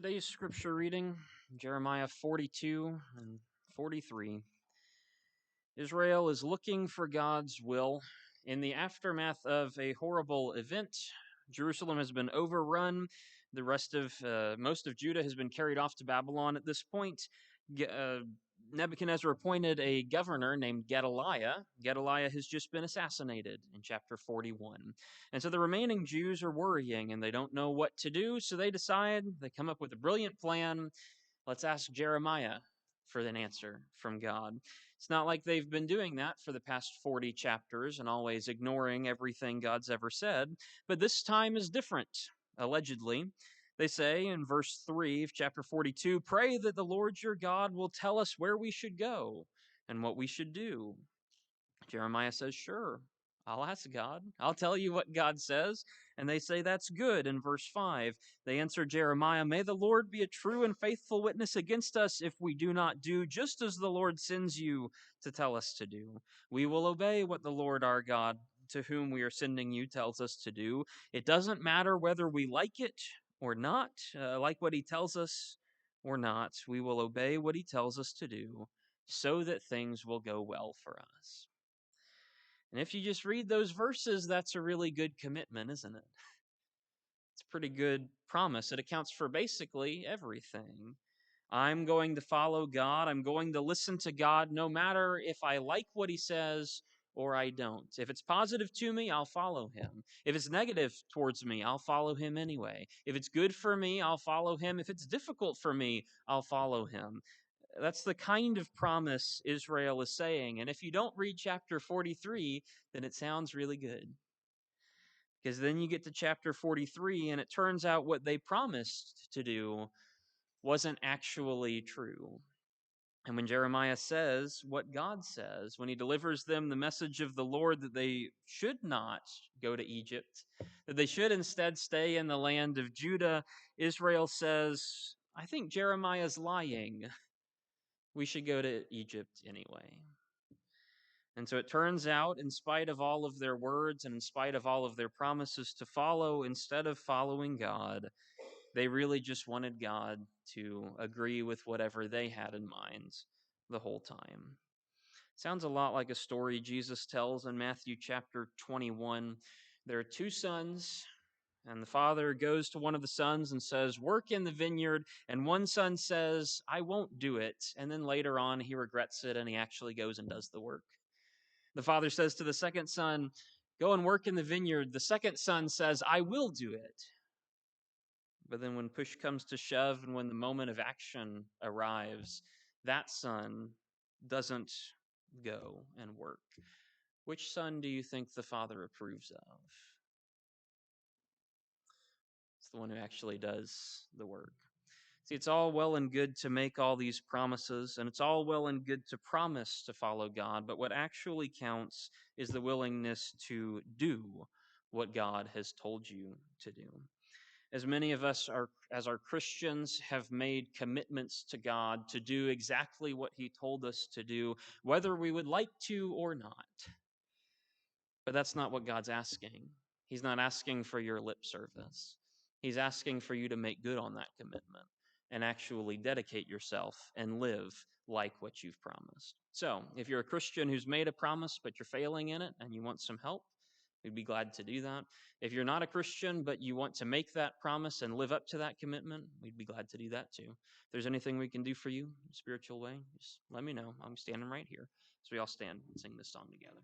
Today's scripture reading, Jeremiah 42 and 43. Israel is looking for God's will. In the aftermath of a horrible event, Jerusalem has been overrun. Most of Judah has been carried off to Babylon at this point. Nebuchadnezzar appointed a governor named Gedaliah. Gedaliah has just been assassinated in chapter 41. And so the remaining Jews are worrying and they don't know what to do. So they come up with a brilliant plan. Let's ask Jeremiah for an answer from God. It's not like they've been doing that for the past 40 chapters and always ignoring everything God's ever said, but this time is different, allegedly. They say in verse 3 of chapter 42, "Pray that the Lord your God will tell us where we should go and what we should do." Jeremiah says, "Sure, I'll ask God. I'll tell you what God says." And they say, "That's good." In verse 5, they answer Jeremiah, "May the Lord be a true and faithful witness against us if we do not do just as the Lord sends you to tell us to do. We will obey what the Lord our God, to whom we are sending you, tells us to do. It doesn't matter whether we like it or not, like what he tells us or not. We will obey what he tells us to do so that things will go well for us." And if you just read those verses, that's a really good commitment, isn't it? It's a pretty good promise. It accounts for basically everything. I'm going to follow God. I'm going to listen to God no matter if I like what he says or I don't. If it's positive to me, I'll follow him. If it's negative towards me, I'll follow him anyway. If it's good for me, I'll follow him. If it's difficult for me, I'll follow him. That's the kind of promise Israel is saying. And if you don't read chapter 43, then it sounds really good. Because then you get to chapter 43, and it turns out what they promised to do wasn't actually true. And when Jeremiah says what God says, when he delivers them the message of the Lord that they should not go to Egypt, that they should instead stay in the land of Judah, Israel says, "I think Jeremiah's lying. We should go to Egypt anyway." And so it turns out, in spite of all of their words and in spite of all of their promises to follow, instead of following God, they really just wanted God to agree with whatever they had in mind the whole time. Sounds a lot like a story Jesus tells in Matthew chapter 21. There are two sons, and the father goes to one of the sons and says, "Work in the vineyard." And one son says, "I won't do it." And then later on, he regrets it and he actually goes and does the work. The father says to the second son, "Go and work in the vineyard." The second son says, "I will do it." But then when push comes to shove and when the moment of action arrives, that son doesn't go and work. Which son do you think the father approves of? It's the one who actually does the work. See, it's all well and good to make all these promises, and it's all well and good to promise to follow God, but what actually counts is the willingness to do what God has told you to do. As many of us as our Christians have made commitments to God to do exactly what he told us to do, whether we would like to or not. But that's not what God's asking. He's not asking for your lip service. He's asking for you to make good on that commitment and actually dedicate yourself and live like what you've promised. So, if you're a Christian who's made a promise but you're failing in it and you want some help, we'd be glad to do that. If you're not a Christian but you want to make that promise and live up to that commitment, we'd be glad to do that too. If there's anything we can do for you in a spiritual way, just let me know. I'm standing right here. So we all stand and sing this song together.